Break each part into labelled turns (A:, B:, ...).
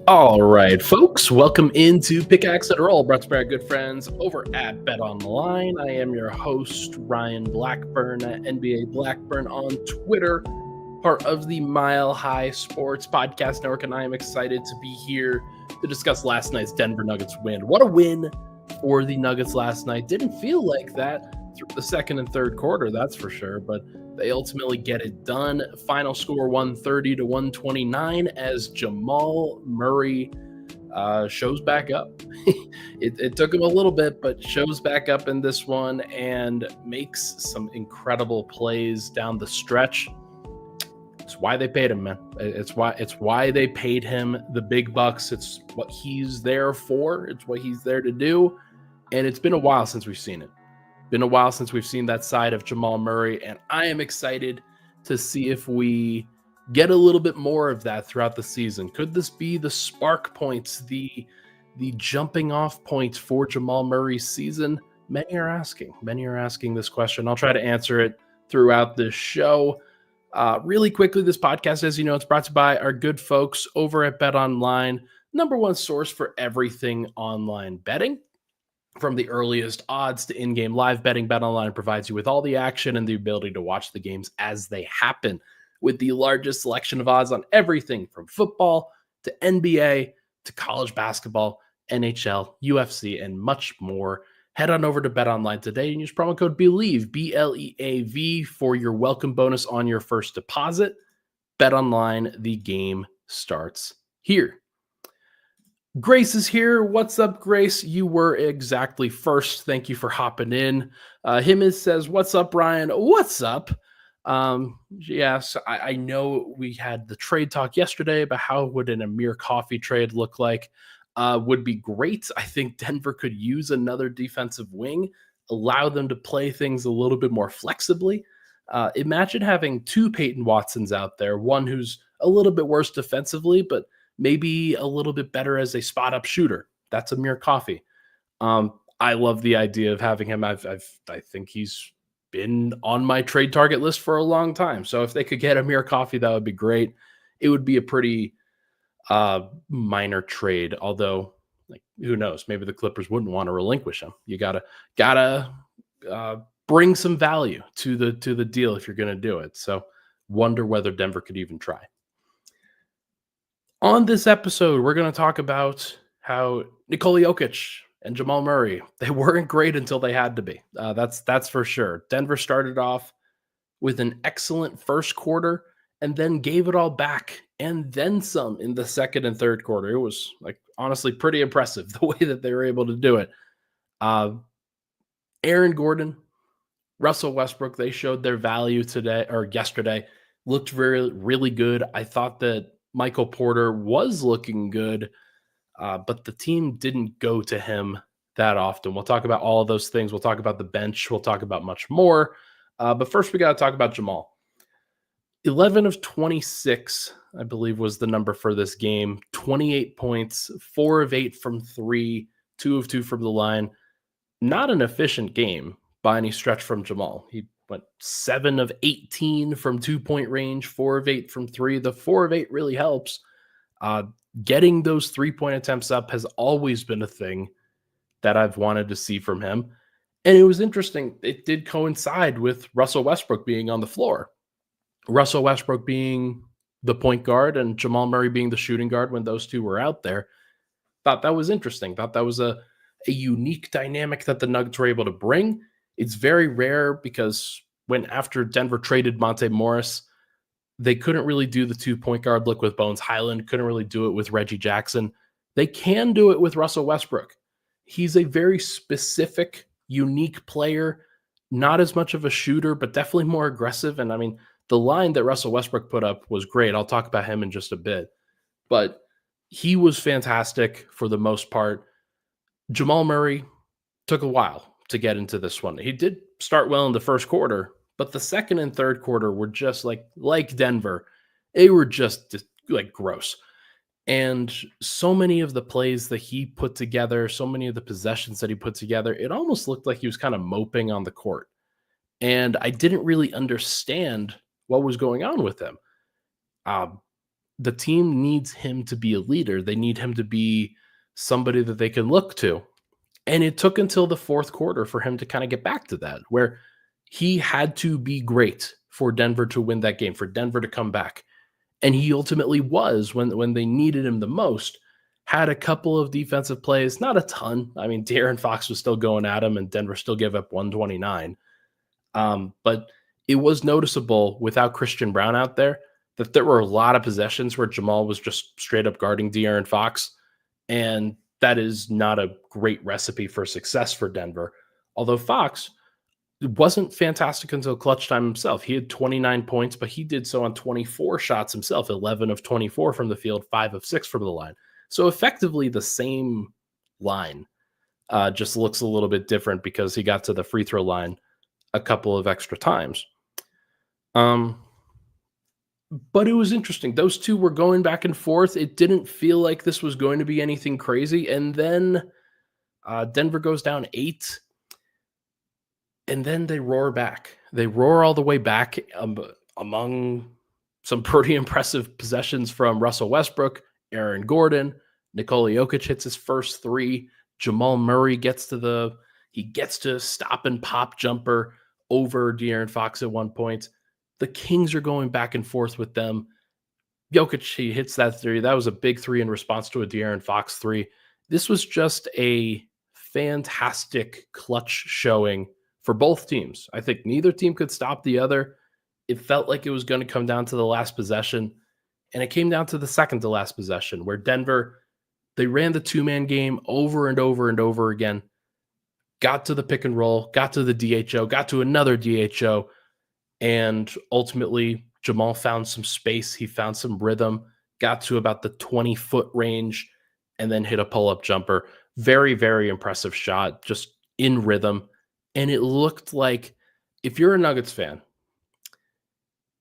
A: All right, folks, welcome into Pickaxe and Roll, brought to you by our good friends over at BETONLINE. I am your host, Ryan Blackburn at NBA Blackburn on Twitter, part of the Mile High Sports Podcast Network, and I am excited to be here to discuss last night's Denver Nuggets win. What a win for the Nuggets last night. Didn't feel like that through the second and third quarter, that's for sure, but they ultimately get it done. Final score 130 to 129 as Jamal Murray shows back up. It took him a little bit, but shows back up in this one and makes some incredible plays down the stretch. It's why they paid him, man. It's why they paid him the big bucks. It's what he's there for. It's what he's there to do. And it's been a while since we've seen it. Been a while since we've seen that side of Jamal Murray, and I am excited to see if we get a little bit more of that throughout the season. Could this be the spark points, the jumping off points for Jamal Murray's season? Many are asking this question. I'll try to answer it throughout this show. Really quickly, this podcast, as you know, it's brought to you by our good folks over at BetOnline, number one source for everything online betting. From the earliest odds to in-game live betting, BetOnline provides you with all the action and the ability to watch the games as they happen, with the largest selection of odds on everything from football to NBA to college basketball, NHL, UFC, and much more. Head on over to BetOnline today and use promo code BELIEVE, BLEAV, for your welcome bonus on your first deposit. BetOnline, the game starts here. Grace is here. What's up, Grace? You were exactly first. Thank you for hopping in. Himmis says, what's up, Ryan? What's up? Yes, I know we had the trade talk yesterday about how would an Amir Coffey trade look like. Would be great. I think Denver could use another defensive wing, allow them to play things a little bit more flexibly. Imagine having two Peyton Watsons out there, one who's a little bit worse defensively, but maybe a little bit better as a spot-up shooter. That's Amir Coffey. I love the idea of having him. I think he's been on my trade target list for a long time. So if they could get Amir Coffey, that would be great. It would be a pretty minor trade, although, like, who knows? Maybe the Clippers wouldn't want to relinquish him. You gotta bring some value to the deal if you're going to do it. So wonder whether Denver could even try. On this episode, we're going to talk about how Nikola Jokic and Jamal Murray, they weren't great until they had to be. That's for sure. Denver started off with an excellent first quarter and then gave it all back and then some in the second and third quarter. It was, like, honestly pretty impressive the way that they were able to do it. Aaron Gordon, Russell Westbrook, they showed their value today or yesterday. Looked really good. I thought that Michael Porter was looking good, but the team didn't go to him that often. We'll talk about all of those things. We'll talk about the bench. We'll talk about much more. But first, we got to talk about Jamal. 11 of 26, I believe, was the number for this game. 28 points, 4 of 8 from 3, 2 of 2 from the line. Not an efficient game by any stretch from Jamal. He went 7 of 18 from 2-point range, 4 of 8 from 3. The 4 of 8 really helps. Getting those 3-point attempts up has always been a thing that I've wanted to see from him. And it was interesting. It did coincide with Russell Westbrook being on the floor. Russell Westbrook being the point guard and Jamal Murray being the shooting guard when those two were out there. Thought that was interesting. Thought that was a unique dynamic that the Nuggets were able to bring. It's very rare because when after Denver traded Monte Morris, they couldn't really do the 2-point guard look with Bones Highland, couldn't really do it with Reggie Jackson. They can do it with Russell Westbrook. He's a very specific, unique player, not as much of a shooter, but definitely more aggressive. And I mean, the line that Russell Westbrook put up was great. I'll talk about him in just a bit, but he was fantastic for the most part. Jamal Murray took a while to get into this one. He did start well in the first quarter, but the second and third quarter were just like Denver. They were just like gross. And so many of the plays that he put together, so many of the possessions that he put together, it almost looked like he was kind of moping on the court. And I didn't really understand what was going on with him. the team needs him to be a leader. They need him to be somebody that they can look to. And it took until the fourth quarter for him to kind of get back to that, where he had to be great for Denver to win that game, for Denver to come back. And he ultimately was when they needed him the most. Had a couple of defensive plays, not a ton. I mean, De'Aaron Fox was still going at him, and Denver still gave up 129. But it was noticeable without Christian Brown out there that there were a lot of possessions where Jamal was just straight up guarding De'Aaron Fox. And that is not a great recipe for success for Denver. Although Fox wasn't fantastic until clutch time himself. He had 29 points, but he did so on 24 shots himself, 11 of 24 from the field, 5 of 6 from the line. So effectively the same line, just looks a little bit different because he got to the free throw line a couple of extra times. But it was interesting. Those two were going back and forth. It didn't feel like this was going to be anything crazy. And then Denver goes down 8. And then they roar back. They roar all the way back among some pretty impressive possessions from Russell Westbrook, Aaron Gordon. Nikola Jokic hits his first 3. Jamal Murray gets to stop and pop jumper over De'Aaron Fox at one point. The Kings are going back and forth with them. Jokic, he hits that 3. That was a big 3 in response to a De'Aaron Fox 3. This was just a fantastic clutch showing for both teams. I think neither team could stop the other. It felt like it was going to come down to the last possession, and it came down to the second to last possession where Denver, they ran the two-man game over and over and over again, got to the pick and roll, got to the DHO, got to another DHO, and ultimately Jamal found some space. He found some rhythm, got to about the 20-foot range, and then hit a pull-up jumper. Very, very impressive shot, just in rhythm. And it looked like, if you're a Nuggets fan,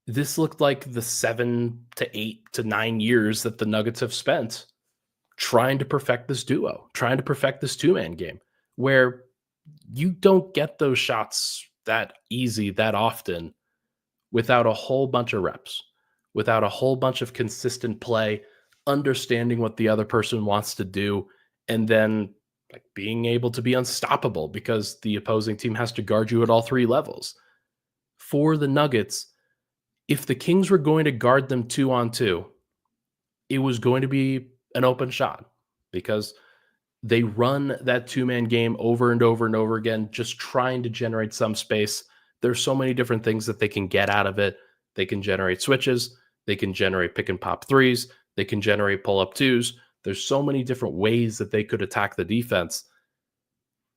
A: this looked like the 7 to 8 to 9 years that the Nuggets have spent trying to perfect this duo, trying to perfect this two-man game, where you don't get those shots that easy, that often, without a whole bunch of reps, without a whole bunch of consistent play, understanding what the other person wants to do, and then like being able to be unstoppable because the opposing team has to guard you at all 3 levels. For the Nuggets, if the Kings were going to guard them 2-on-2, it was going to be an open shot because they run that two-man game over and over and over again, just trying to generate some space. There's so many different things that they can get out of it. They can generate switches. They can generate pick and pop 3s. They can generate pull-up 2s. There's so many different ways that they could attack the defense.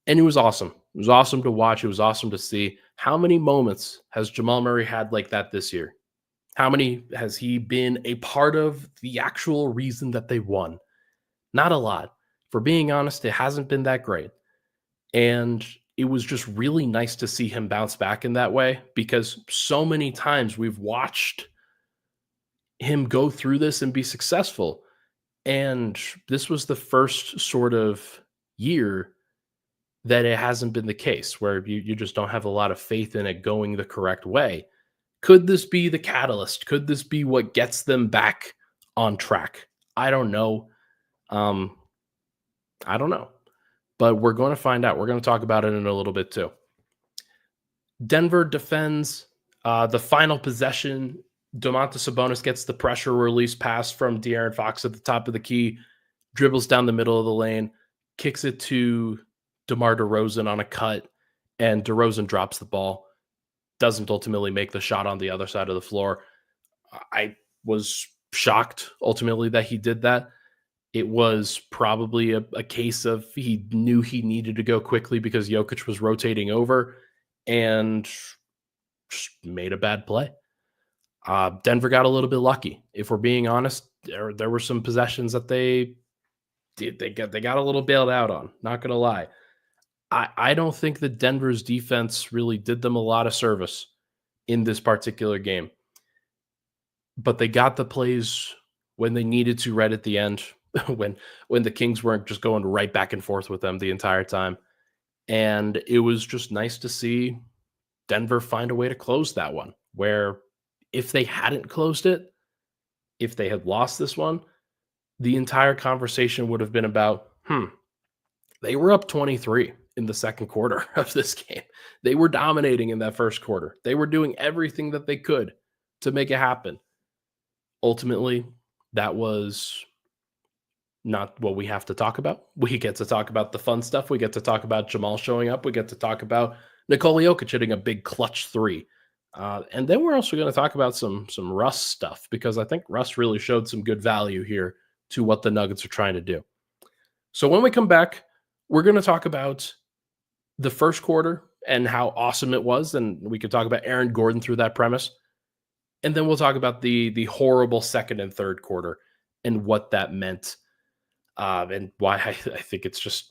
A: And it was awesome. It was awesome to watch. It was awesome to see. How many moments has Jamal Murray had like that this year? How many has he been a part of the actual reason that they won? Not a lot. For being honest, it hasn't been that great. And it was just really nice to see him bounce back in that way because so many times we've watched him go through this and be successful. And this was the first sort of year that it hasn't been the case, where you just don't have a lot of faith in it going the correct way. Could this be the catalyst? Could this be what gets them back on track? I don't know. I don't know. But we're going to find out. We're going to talk about it in a little bit too. Denver defends the final possession. Domantas Sabonis gets the pressure release pass from De'Aaron Fox at the top of the key, dribbles down the middle of the lane, kicks it to DeMar DeRozan on a cut, and DeRozan drops the ball. Doesn't ultimately make the shot on the other side of the floor. I was shocked ultimately that he did that. It was probably a case of he knew he needed to go quickly because Jokic was rotating over and just made a bad play. Denver got a little bit lucky. If we're being honest, there were some possessions that they got a little bailed out on. Not going to lie. I don't think that Denver's defense really did them a lot of service in this particular game. But they got the plays when they needed to right at the end, when the Kings weren't just going right back and forth with them the entire time. And it was just nice to see Denver find a way to close that one, where if they hadn't closed it, If they had lost this one, the entire conversation would have been about, they were up 23 in the second quarter of this game. They were dominating in that first quarter. They were doing everything that they could to make it happen. Ultimately, that was not what we have to talk about. We get to talk about the fun stuff. We get to talk about Jamal showing up. We get to talk about Nikola Jokic hitting a big clutch three. And then we're also going to talk about some Russ stuff, because I think Russ really showed some good value here to what the Nuggets are trying to do. So when we come back, we're going to talk about the first quarter and how awesome it was. And we could talk about Aaron Gordon through that premise. And then we'll talk about the horrible second and third quarter and what that meant. And why I think it's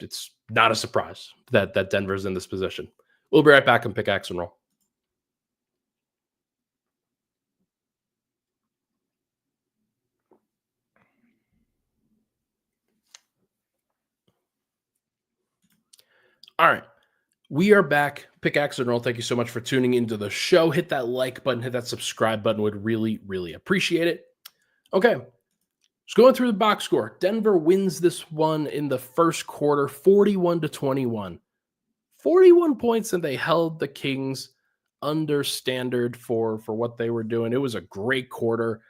A: not a surprise that Denver's in this position. We'll be right back on Pickaxe and Roll. All right. We are back. Pickaxe and Roll. Thank you so much for tuning into the show. Hit that like button, hit that subscribe button. Would really, really appreciate it. Okay. Just going through the box score. Denver wins this one in the first quarter, 41-21. 41 points, and they held the Kings under standard for what they were doing. It was a great quarter.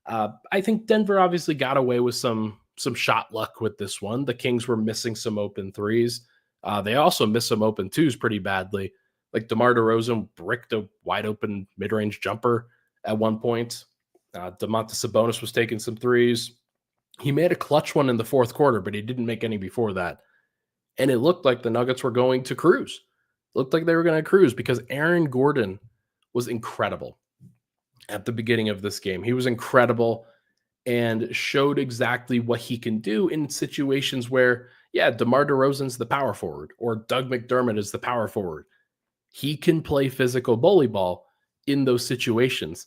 A: I think Denver obviously got away with some shot luck with this one. The Kings were missing some open threes. They also missed some open twos pretty badly. Like DeMar DeRozan bricked a wide open mid-range jumper at one point. Domantas Sabonis was taking some threes. He made a clutch one in the fourth quarter, but he didn't make any before that. And it looked like the Nuggets were going to cruise. It looked like they were going to cruise because Aaron Gordon was incredible at the beginning of this game. He was incredible and showed exactly what he can do in situations where, DeMar DeRozan's the power forward or Doug McDermott is the power forward. He can play physical bully ball in those situations.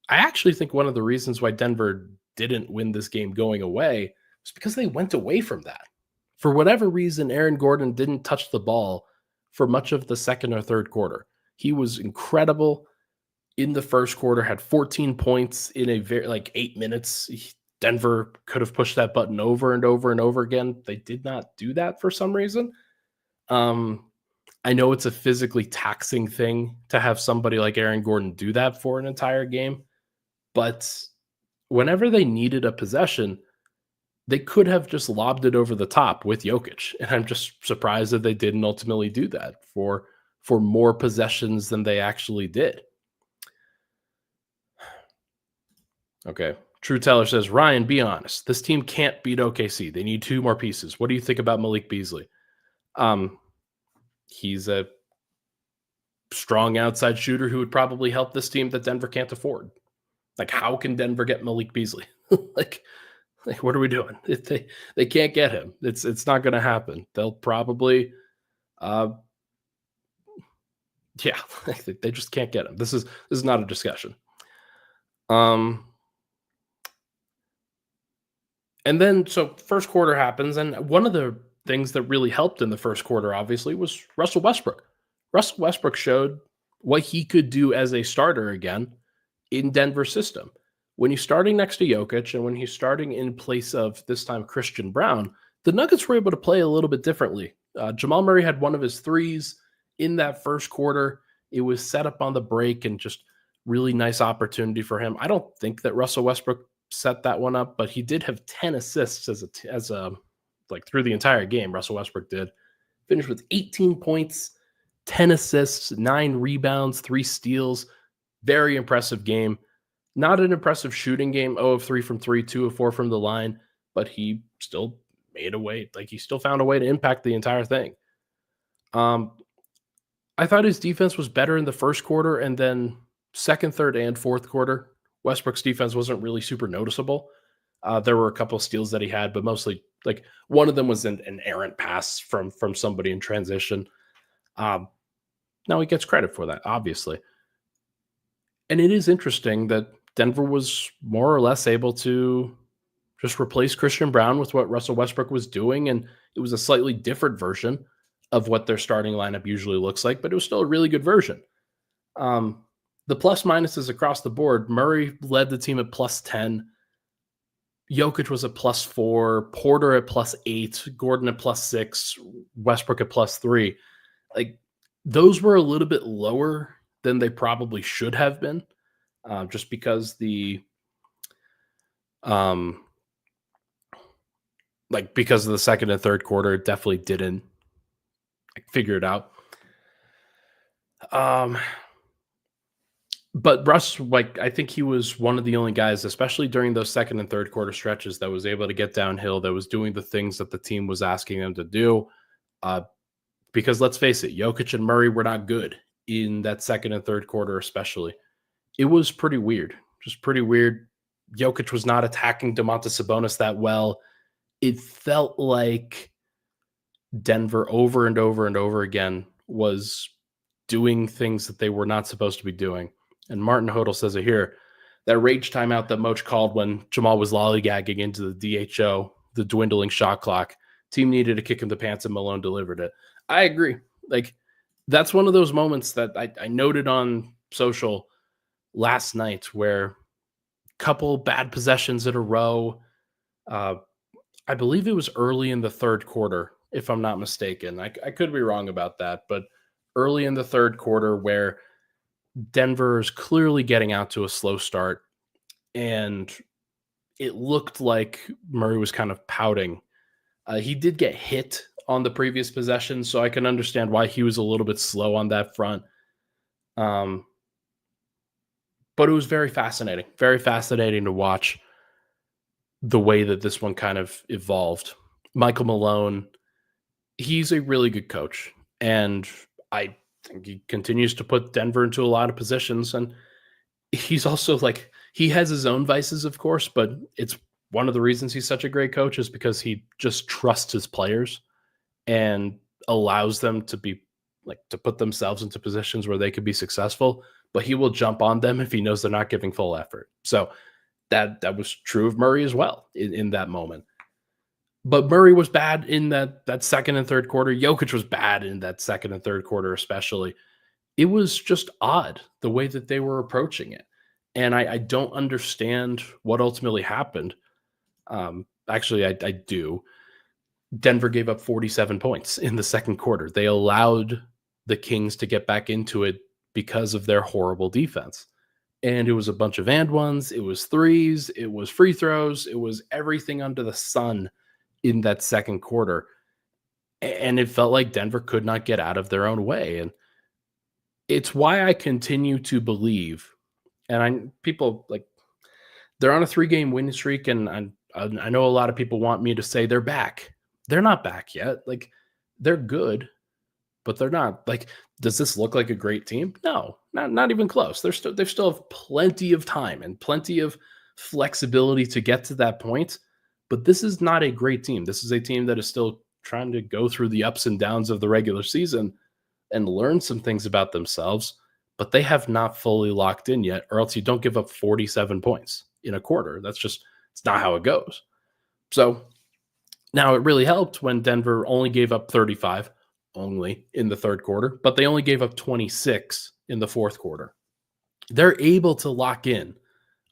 A: I actually think one of the reasons why Denver didn't win this game going away was because they went away from that. For whatever reason, Aaron Gordon didn't touch the ball for much of the second or third quarter. He was incredible in the first quarter, had 14 points in a 8 minutes. Denver could have pushed that button over and over and over again. They did not do that for some reason. I know it's a physically taxing thing to have somebody like Aaron Gordon do that for an entire game, but whenever they needed a possession, they could have just lobbed it over the top with Jokic. And I'm just surprised that they didn't ultimately do that for more possessions than they actually did. Okay. True Teller says, Ryan, be honest. This team can't beat OKC. They need two more pieces. What do you think about Malik Beasley? He's a strong outside shooter who would probably help this team that Denver can't afford. Like, how can Denver get Malik Beasley? like, what are we doing? They can't get him. It's not going to happen. They'll probably, they just can't get him. This is not a discussion. And then, so first quarter happens, and one of the things that really helped in the first quarter, obviously, was Russell Westbrook. Russell Westbrook showed what he could do as a starter again in Denver's system. When he's starting next to Jokic and when he's starting in place of, this time, Christian Brown, the Nuggets were able to play a little bit differently. Jamal Murray had one of his threes in that first quarter. It was set up on the break and just really nice opportunity for him. I don't think that Russell Westbrook set that one up, but he did have 10 assists as a through the entire game. Russell Westbrook did finish with 18 points, 10 assists, 9 rebounds, 3 steals. Very impressive game. Not an impressive shooting game. 0 of 3 from 3, 2 of 4 from the line, but he still made a way. He still found a way to impact the entire thing. I thought his defense was better in the first quarter, and then second, third, and fourth quarter, Westbrook's defense wasn't really super noticeable. There were a couple of steals that he had, but mostly one of them was an errant pass from somebody in transition. Now he gets credit for that, obviously. And it is interesting that Denver was more or less able to just replace Christian Brown with what Russell Westbrook was doing. And it was a slightly different version of what their starting lineup usually looks like, but it was still a really good version. The plus minuses across the board, Murray led the team at plus 10. Jokic was at +4, Porter at +8, Gordon at +6, Westbrook at +3. Like, those were a little bit lower than they probably should have been, just because um, because of the second and third quarter, definitely didn't figure it out. But Russ, I think he was one of the only guys, especially during those second and third quarter stretches, that was able to get downhill, that was doing the things that the team was asking them to do. Because let's face it, Jokic and Murray were not good in that second and third quarter, especially. It was pretty weird. Just pretty weird. Jokic was not attacking Domantas Sabonis that well. It felt like Denver over and over and over again was doing things that they were not supposed to be doing. And Martin Hodel says it here, that rage timeout that Moach called when Jamal was lollygagging into the DHO, the dwindling shot clock, team needed to kick him the pants and Malone delivered it. I agree. That's one of those moments that I noted on social last night where a couple bad possessions in a row. I believe it was early in the third quarter, if I'm not mistaken. I could be wrong about that, but early in the third quarter where Denver is clearly getting out to a slow start, and it looked like Murray was kind of pouting. He did get hit on the previous possession, so I can understand why he was a little bit slow on that front. But it was very fascinating to watch the way that this one kind of evolved. Michael Malone, he's a really good coach, and I think he continues to put Denver into a lot of positions. And he's also he has his own vices, of course, but it's one of the reasons he's such a great coach is because he just trusts his players and allows them to be to put themselves into positions where they could be successful, but he will jump on them if he knows they're not giving full effort. So that was true of Murray as well in that moment. But Murray was bad in that second and third quarter. Jokic was bad in that second and third quarter, especially. It was just odd the way that they were approaching it. And I don't understand what ultimately happened. Actually, I do. Denver gave up 47 points in the second quarter. They allowed the Kings to get back into it because of their horrible defense. And it was a bunch of and ones. It was threes. It was free throws. It was everything under the sun in that second quarter. And it felt like Denver could not get out of their own way. And it's why I continue to believe, and people they're on a 3-game winning streak, and I know a lot of people want me to say they're back. They're not back yet. They're good, but they're not. Does this look like a great team? No, not even close. They still have plenty of time and plenty of flexibility to get to that point. But this is not a great team. This is a team that is still trying to go through the ups and downs of the regular season and learn some things about themselves, but they have not fully locked in yet, or else you don't give up 47 points in a quarter. It's not how it goes. So now it really helped when Denver only gave up 35 only in the third quarter, but they only gave up 26 in the fourth quarter. They're able to lock in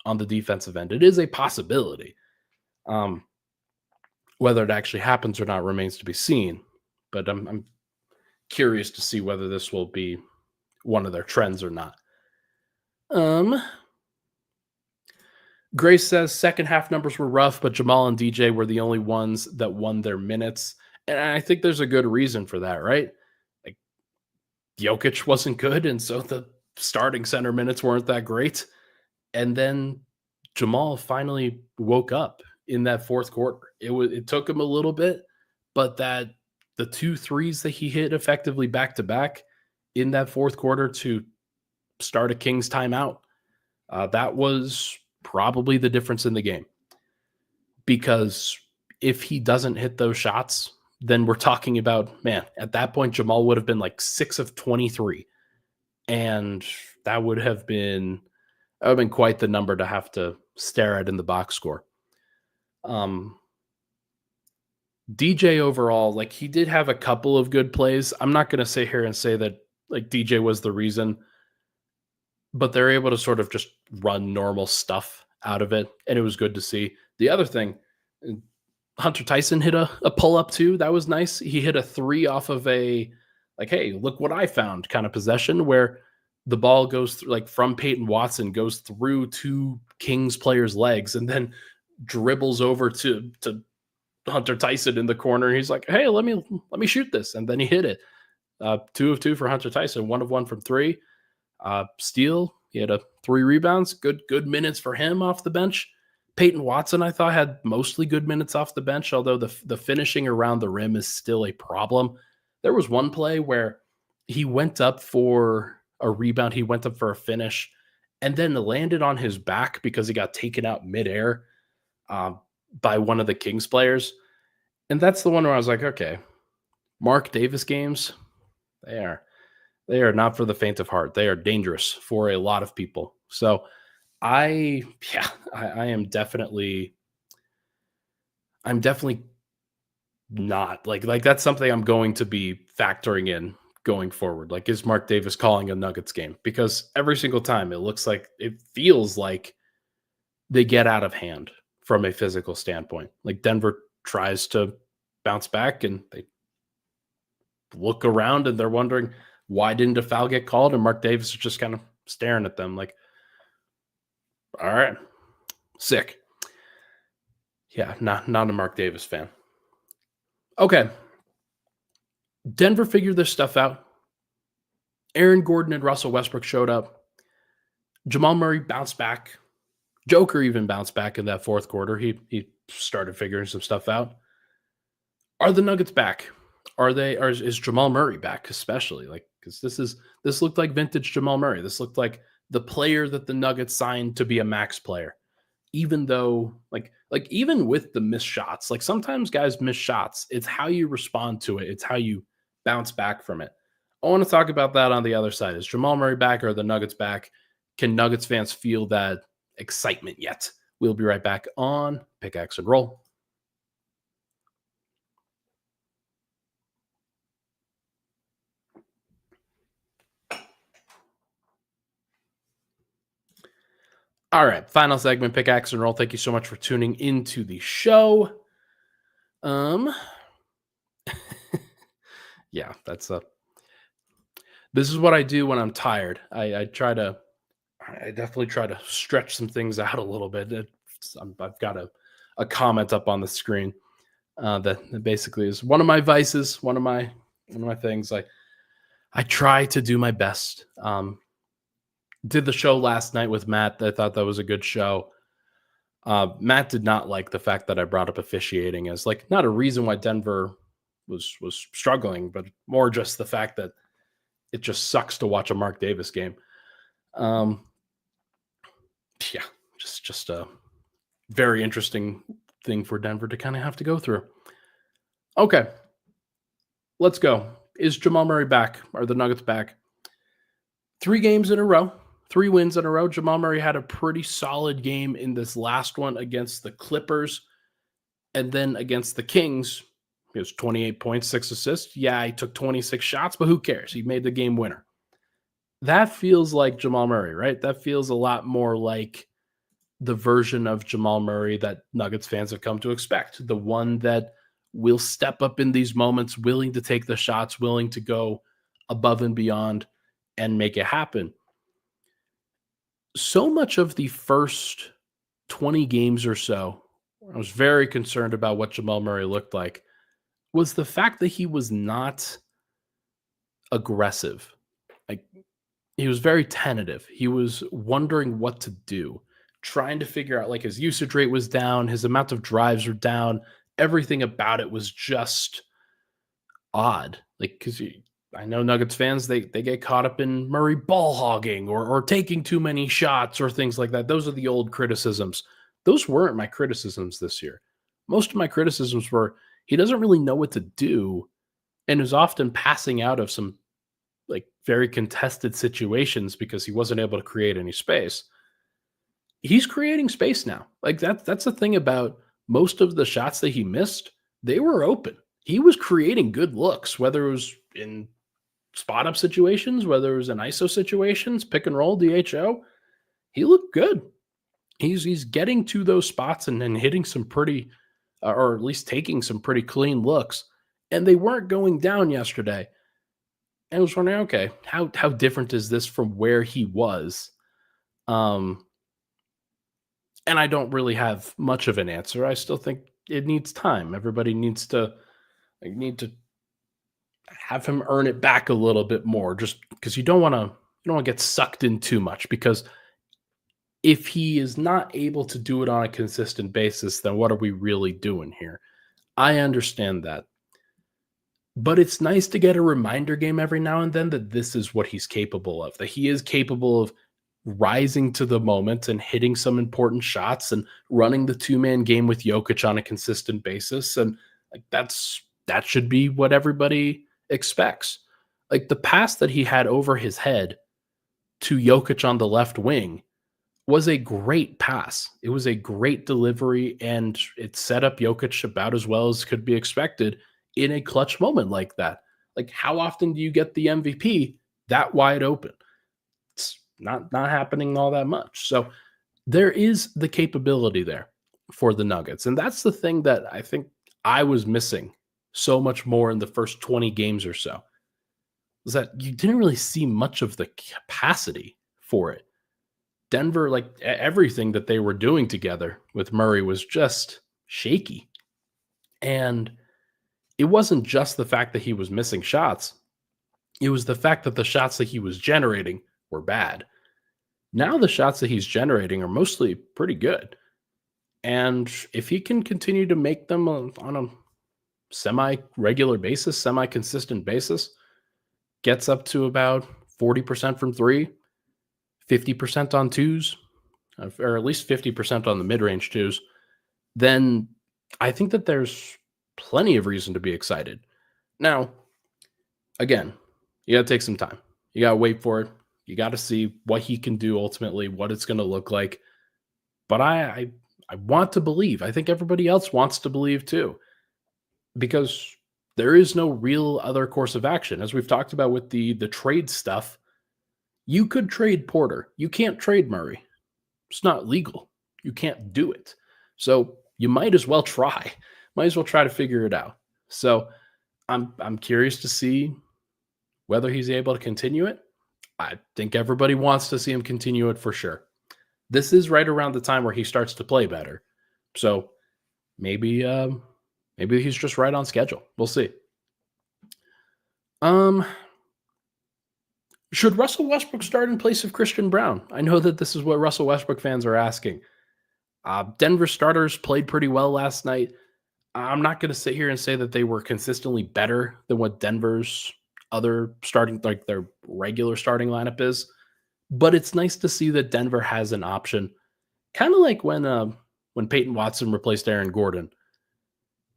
A: on the defensive end. It is a possibility. Whether it actually happens or not remains to be seen, but I'm curious to see whether this will be one of their trends or not. Grace says second half numbers were rough, but Jamal and DJ were the only ones that won their minutes. And I think there's a good reason for that, right? Jokic wasn't good, and so the starting center minutes weren't that great. And then Jamal finally woke up in that fourth quarter. It took him a little bit, but the 2 threes that he hit effectively back to back in that fourth quarter to start a Kings timeout, that was probably the difference in the game. Because if he doesn't hit those shots, then we're talking about, man, at that point, Jamal would have been 6 of 23. And that would have been quite the number to have to stare at in the box score. DJ overall, he did have a couple of good plays. I'm not going to sit here and say that DJ was the reason, but they're able to sort of just run normal stuff out of it. And it was good to see. The other thing, Hunter Tyson hit a pull-up too. That was nice. He hit a 3 off of a, like, hey, look what I found kind of possession where the ball goes through, like, from Peyton Watson, goes through 2 Kings players' legs and then dribbles over to Hunter Tyson in the corner. He's like, hey, let me shoot this. And then he hit it. 2 of 2 for Hunter Tyson, 1 of 1 from 3. Steal, he had 3 rebounds. Good minutes for him off the bench. Peyton Watson, I thought, had mostly good minutes off the bench, although the finishing around the rim is still a problem. There was one play where he went up for a rebound, he went up for a finish, and then landed on his back because he got taken out midair by one of the Kings players. And that's the one where I was like, okay, Mark Davis games, they are not for the faint of heart. They are dangerous for a lot of people. So I am definitely not like that's something I'm going to be factoring in going forward. Like, is Mark Davis calling a Nuggets game? Because every single time it feels like they get out of hand from a physical standpoint. Like, Denver tries to bounce back and they look around and they're wondering, why didn't a foul get called? And Mark Davis is just kind of staring at them like, all right, sick. Yeah, not a Mark Davis fan. Okay. Denver figured this stuff out. Aaron Gordon and Russell Westbrook showed up. Jamal Murray bounced back. Joker even bounced back in that fourth quarter. He started figuring some stuff out. Are the Nuggets back? Is Jamal Murray back, especially? Like, because this looked like vintage Jamal Murray. This looked like the player that the Nuggets signed to be a max player. Even though, like even with the missed shots, like sometimes guys miss shots. It's how you respond to it. It's how you bounce back from it. I want to talk about that on the other side. Is Jamal Murray back or are the Nuggets back? Can Nuggets fans feel that excitement yet? We'll be right back on Pickaxe and Roll. All right, final segment, Pickaxe and Roll. Thank you so much for tuning into the show. Yeah, this is what I do when I'm tired. I definitely try to stretch some things out a little bit. I've got a comment up on the screen that basically is one of my vices, one of my things. I try to do my best. Did the show last night with Matt. I thought that was a good show. Matt did not like the fact that I brought up officiating as like not a reason why Denver was struggling, but more just the fact that it just sucks to watch a Mark Davis game. Yeah, just a very interesting thing for Denver to kind of have to go through. Okay, let's go. Is Jamal Murray back? Are the Nuggets back? 3 games in a row. 3 wins in a row. Jamal Murray had a pretty solid game in this last one against the Clippers. And then against the Kings, he was 28 points, 6 assists. Yeah, he took 26 shots, but who cares? He made the game winner. That feels like Jamal Murray, right? That feels a lot more like the version of Jamal Murray that Nuggets fans have come to expect. The one that will step up in these moments, willing to take the shots, willing to go above and beyond and make it happen. So much of the first 20 games or so, I was very concerned about what Jamal Murray looked like, was the fact that he was not aggressive. Like, he was very tentative. He was wondering what to do, trying to figure out, like, his usage rate was down, his amount of drives were down. Everything about it was just odd. Like, because I know Nuggets fans, they get caught up in Murray ball hogging or taking too many shots or things like that. Those are the old criticisms. Those weren't my criticisms this year. Most of my criticisms were he doesn't really know what to do and is often passing out of some like very contested situations because he wasn't able to create any space. He's creating space now. Like that's the thing about most of the shots that he missed. They were open. He was creating good looks, whether it was in spot up situations, whether it was in ISO situations, pick and roll, DHO, he looked good. He's getting to those spots and hitting some pretty, or at least taking some pretty clean looks, and they weren't going down yesterday. And I was wondering, okay, how different is this from where he was? Um, and I don't really have much of an answer. I still think it needs time. Everybody needs to need to have him earn it back a little bit more, just because you don't want to get sucked in too much. Because if he is not able to do it on a consistent basis, then what are we really doing here? I understand that. But it's nice to get a reminder game every now and then that this is what he's capable of, that he is capable of rising to the moment and hitting some important shots and running the two-man game with Jokic on a consistent basis. And like that should be what everybody expects. Like the pass that he had over his head to Jokic on the left wing was a great pass. It was a great delivery, and it set up Jokic about as well as could be expected in a clutch moment like that. Like, how often do you get the MVP that wide open? It's not happening all that much. So there is the capability there for the Nuggets. And that's the thing that I think I was missing so much more in the first 20 games or so, was that you didn't really see much of the capacity for it. Denver, like everything that they were doing together with Murray was just shaky. And it wasn't just the fact that he was missing shots. It was the fact that the shots that he was generating were bad. Now the shots that he's generating are mostly pretty good. And if he can continue to make them on a semi-regular basis, semi-consistent basis, gets up to about 40% from three, 50% on twos, or at least 50% on the mid-range twos, then I think that there's plenty of reason to be excited. Now, again, you got to take some time. You got to wait for it. You got to see what he can do ultimately, what it's going to look like. But I want to believe. I think everybody else wants to believe too, because there is no real other course of action. As we've talked about with the trade stuff, you could trade Porter. You can't trade Murray. It's not legal. You can't do it. So you might as well try. Might as well try to figure it out. So I'm curious to see whether he's able to continue it. I think everybody wants to see him continue it for sure. This is right around the time where he starts to play better. So maybe he's just right on schedule. We'll see. Should Russell Westbrook start in place of Christian Brown? I know that this is what Russell Westbrook fans are asking. Denver starters played pretty well last night. I'm not going to sit here and say that they were consistently better than what Denver's other starting, like their regular starting lineup is, but it's nice to see that Denver has an option. Kind of like when Peyton Watson replaced Aaron Gordon.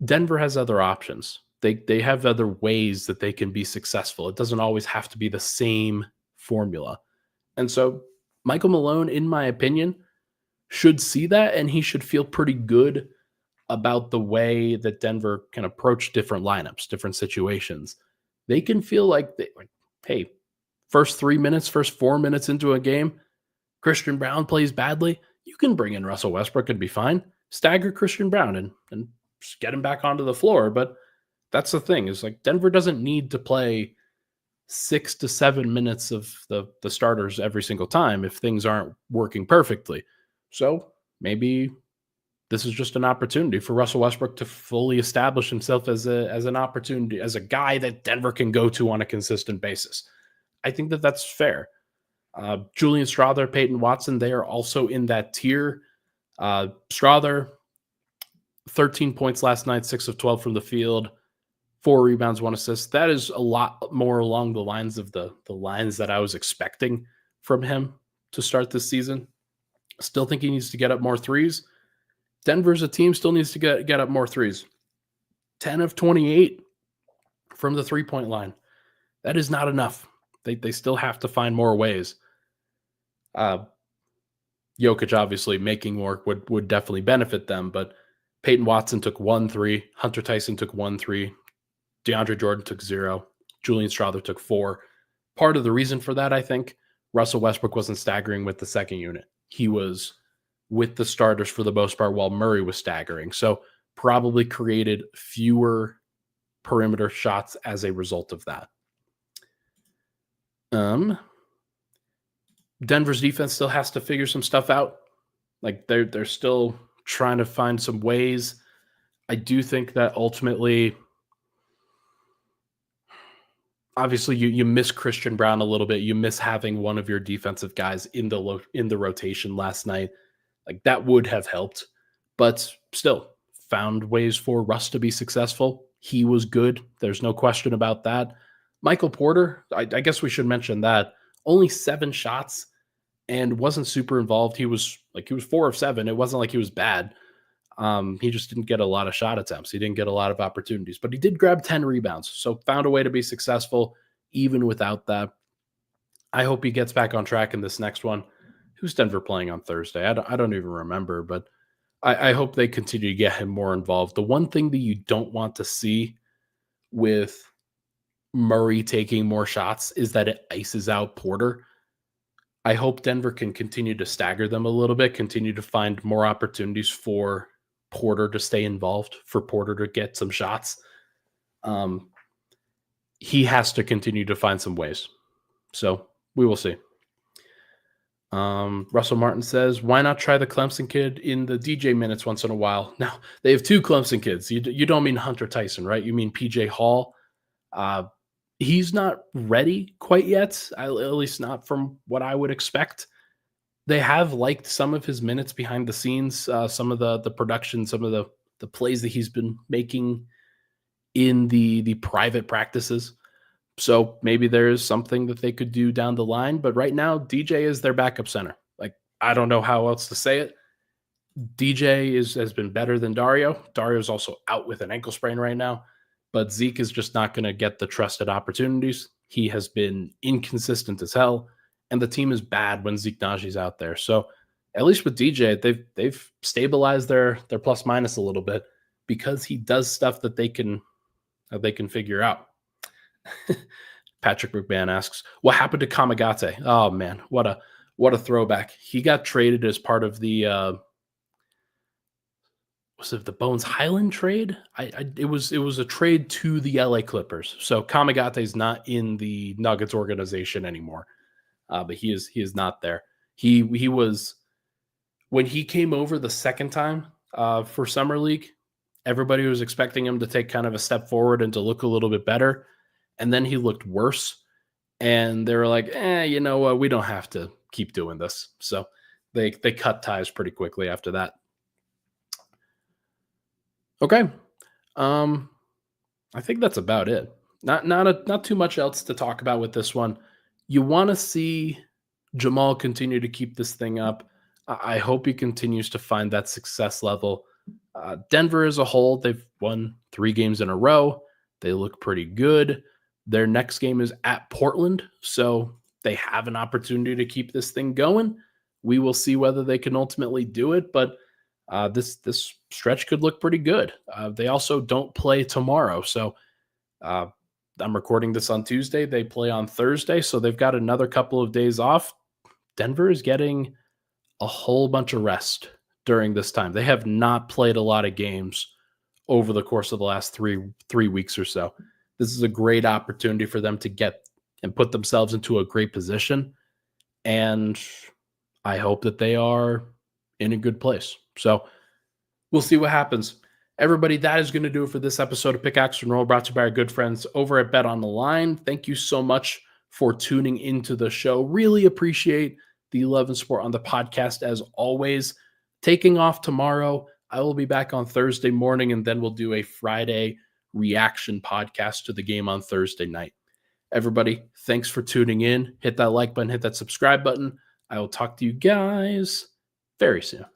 A: Denver has other options. They have other ways that they can be successful. It doesn't always have to be the same formula. And so Michael Malone, in my opinion, should see that, and he should feel pretty good about the way that Denver can approach different lineups, different situations. They can feel like, hey, first 3 minutes, first 4 minutes into a game, Christian Brown plays badly. You can bring in Russell Westbrook and be fine. Stagger Christian Brown and just get him back onto the floor. But that's the thing, is like Denver doesn't need to play 6 to 7 minutes of the starters every single time if things aren't working perfectly. So maybe this is just an opportunity for Russell Westbrook to fully establish himself as an opportunity, as a guy that Denver can go to on a consistent basis. I think that that's fair. Julian Strawther, Peyton Watson, they are also in that tier. Strawther, 13 points last night, 6 of 12 from the field, 4 rebounds, 1 assist. That is a lot more along the lines of the lines that I was expecting from him to start this season. Still think he needs to get up more threes. Denver's a team still needs to get up more threes. 10 of 28 from the three-point line. That is not enough. They still have to find more ways. Jokic obviously making more would definitely benefit them, but Peyton Watson took 1 3, Hunter Tyson took 1 3, DeAndre Jordan took 0, Julian Strawther took 4. Part of the reason for that, I think, Russell Westbrook wasn't staggering with the second unit. He was with the starters for the most part while Murray was staggering. So probably created fewer perimeter shots as a result of that. Denver's defense still has to figure some stuff out. Like they're still trying to find some ways. I do think that ultimately, obviously, you miss Christian Brown a little bit. You miss having one of your defensive guys in the rotation last night. Like that would have helped, but still found ways for Russ to be successful. He was good. There's no question about that. Michael Porter, I guess we should mention that. Only 7 shots and wasn't super involved. He was 4 of 7. It wasn't like he was bad. He just didn't get a lot of shot attempts. He didn't get a lot of opportunities, but he did grab 10 rebounds. So found a way to be successful even without that. I hope he gets back on track in this next one. Who's Denver playing on Thursday? I don't even remember, but I hope they continue to get him more involved. The one thing that you don't want to see with Murray taking more shots is that it ices out Porter. I hope Denver can continue to stagger them a little bit, continue to find more opportunities for Porter to stay involved, for Porter to get some shots. He has to continue to find some ways. So we will see. Russell Martin says, why not try the Clemson kid in the DJ minutes once in a while? Now, they have 2 Clemson kids. You don't mean Hunter Tyson, right? You mean PJ Hall. He's not ready quite yet, at least not from what I would expect. They have liked some of his minutes behind the scenes, some of the production, some of the plays that he's been making in the private practices. So maybe there is something that they could do down the line. But right now, DJ is their backup center. Like, I don't know how else to say it. DJ has been better than Dario. Dario's also out with an ankle sprain right now. But Zeke is just not going to get the trusted opportunities. He has been inconsistent as hell. And the team is bad when Zeke Najee's out there. So at least with DJ, they've stabilized their plus minus a little bit because he does stuff that they can figure out. Patrick McMahon asks, what happened to Kamagate? Oh man, what a throwback. He got traded as part of the was it the Bones Highland trade? It was a trade to the LA Clippers. So Kamagate is not in the Nuggets organization anymore. But he is not there. He was, when he came over the second time for Summer League, everybody was expecting him to take kind of a step forward and to look a little bit better. And then he looked worse. And they were like, you know what? We don't have to keep doing this. So they cut ties pretty quickly after that. Okay. I think that's about it. Not too much else to talk about with this one. You want to see Jamal continue to keep this thing up. I hope he continues to find that success level. Denver as a whole, they've won 3 games in a row. They look pretty good. Their next game is at Portland, so they have an opportunity to keep this thing going. We will see whether they can ultimately do it, but this stretch could look pretty good. They also don't play tomorrow, so I'm recording this on Tuesday. They play on Thursday, so they've got another couple of days off. Denver is getting a whole bunch of rest during this time. They have not played a lot of games over the course of the last three weeks or so. This is a great opportunity for them to get and put themselves into a great position, and I hope that they are in a good place. So we'll see what happens. Everybody, that is going to do it for this episode of Pickaxe and Roll, brought to you by our good friends over at BetOnline. Thank you so much for tuning into the show. Really appreciate the love and support on the podcast as always. Taking off tomorrow. I will be back on Thursday morning, and then we'll do a Friday reaction podcast to the game on Thursday night. Everybody, thanks for tuning in. Hit that like button, hit that subscribe button. I will talk to you guys very soon.